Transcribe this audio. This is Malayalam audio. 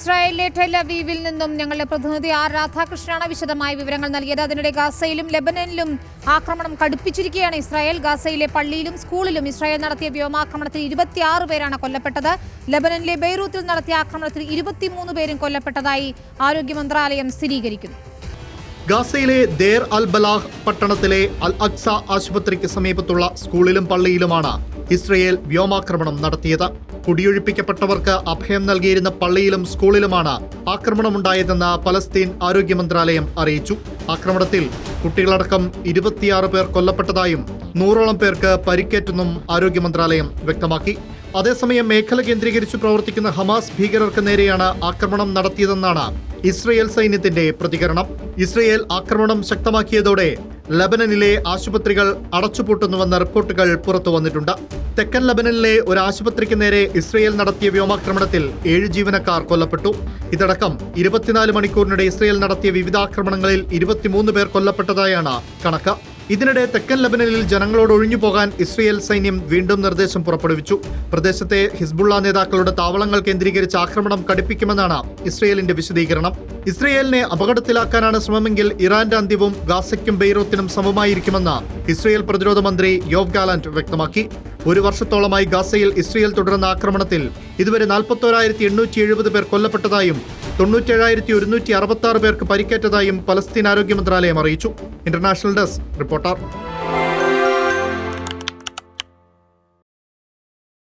ഇസ്രായേലിലെ ടെൽ അവീവിൽ നിന്നും ഞങ്ങളുടെ പ്രതിനിധി ആർ രാധാകൃഷ്ണനാണ് വിശദമായ വിവരങ്ങൾ നൽകിയത്. അതിനിടെ ഗാസയിലും ലെബനനിലും ആക്രമണം കടുപ്പിച്ചിരിക്കുകയാണ് ഇസ്രായേൽ. ഗാസയിലെ പള്ളിയിലും സ്കൂളിലും ഇസ്രായേൽ നടത്തിയ വ്യോമാക്രമണത്തിൽ 26 പേരാണ് കൊല്ലപ്പെട്ടത്. ലെബനനിലെ ബെയ്റൂത്തിൽ നടത്തിയ ആക്രമണത്തിൽ 23 പേരും കൊല്ലപ്പെട്ടതായി ആരോഗ്യ മന്ത്രാലയം സ്ഥിരീകരിക്കുന്നു. ഗാസയിലെ ദേർ അൽ ബലാഹ് പട്ടണത്തിലെ അൽ അക്സ ആശുപത്രിക്ക് സമീപത്തുള്ള സ്കൂളിലും പള്ളിയിലുമാണ് ഇസ്രയേൽ വ്യോമാക്രമണം നടത്തിയത്. കുടിയൊഴിപ്പിക്കപ്പെട്ടവർക്ക് അഭയം നൽകിയിരുന്ന പള്ളിയിലും സ്കൂളിലുമാണ് ആക്രമണമുണ്ടായതെന്ന് പലസ്തീൻ ആരോഗ്യ മന്ത്രാലയം അറിയിച്ചു. ആക്രമണത്തിൽ കുട്ടികളടക്കം 26 പേർ കൊല്ലപ്പെട്ടതായും 100ഓളം പേർക്ക് പരിക്കേറ്റെന്നും ആരോഗ്യ മന്ത്രാലയം വ്യക്തമാക്കി. അതേസമയം മേഖല കേന്ദ്രീകരിച്ച് പ്രവർത്തിക്കുന്ന ഹമാസ് ഭീകരർക്ക് നേരെയാണ് ആക്രമണം നടത്തിയതെന്നാണ് ഇസ്രയേൽ സൈന്യത്തിന്റെ പ്രതികരണം. ഇസ്രയേൽ ആക്രമണം ശക്തമാക്കിയതോടെ ലബനനിലെ ആശുപത്രികൾ അടച്ചുപൂട്ടുന്നുവെന്ന റിപ്പോർട്ടുകൾ പുറത്തു വന്നിട്ടുണ്ട്. തെക്കൻ ലബനനിലെ ഒരു ആശുപത്രിക്ക് നേരെ ഇസ്രയേൽ നടത്തിയ വ്യോമാക്രമണത്തിൽ 7 ജീവനക്കാർ കൊല്ലപ്പെട്ടു. ഇതടക്കം 24 മണിക്കൂറിനിടെ ഇസ്രയേൽ നടത്തിയ വിവിധ ആക്രമണങ്ങളിൽ 23 പേർ കൊല്ലപ്പെട്ടതായാണ് കണക്ക്. ഇതിനിടെ തെക്കൻ ലബനനിൽ ജനങ്ങളോട് ഒഴിഞ്ഞു പോകാൻ ഇസ്രയേൽ സൈന്യം വീണ്ടും നിർദ്ദേശം പുറപ്പെടുവിച്ചു. പ്രദേശത്തെ ഹിസ്ബുള്ള നേതാക്കളുടെ താവളങ്ങൾ കേന്ദ്രീകരിച്ച് ആക്രമണം കടുപ്പിക്കുമെന്നാണ് ഇസ്രയേലിന്റെ വിശദീകരണം. ഇസ്രയേലിനെ അപകടത്തിലാക്കാനാണ് ശ്രമമെങ്കിൽ ഇറാന്റെ അന്ത്യവും ഗാസയ്ക്കും ബെയ്റൂത്തിനും സമമായിരിക്കുമെന്ന് ഇസ്രയേൽ പ്രതിരോധ മന്ത്രി യോവ് ഗാലന്റ് വ്യക്തമാക്കി. 1 വർഷത്തോളമായി ഗാസയിൽ ഇസ്രയേൽ തുടരുന്ന ആക്രമണത്തിൽ ഇതുവരെ 41,870 പേർ കൊല്ലപ്പെട്ടതായും 97,166 പേർക്ക് പരിക്കേറ്റതായും പലസ്തീൻ ആരോഗ്യ മന്ത്രാലയം അറിയിച്ചു. International desk reporter.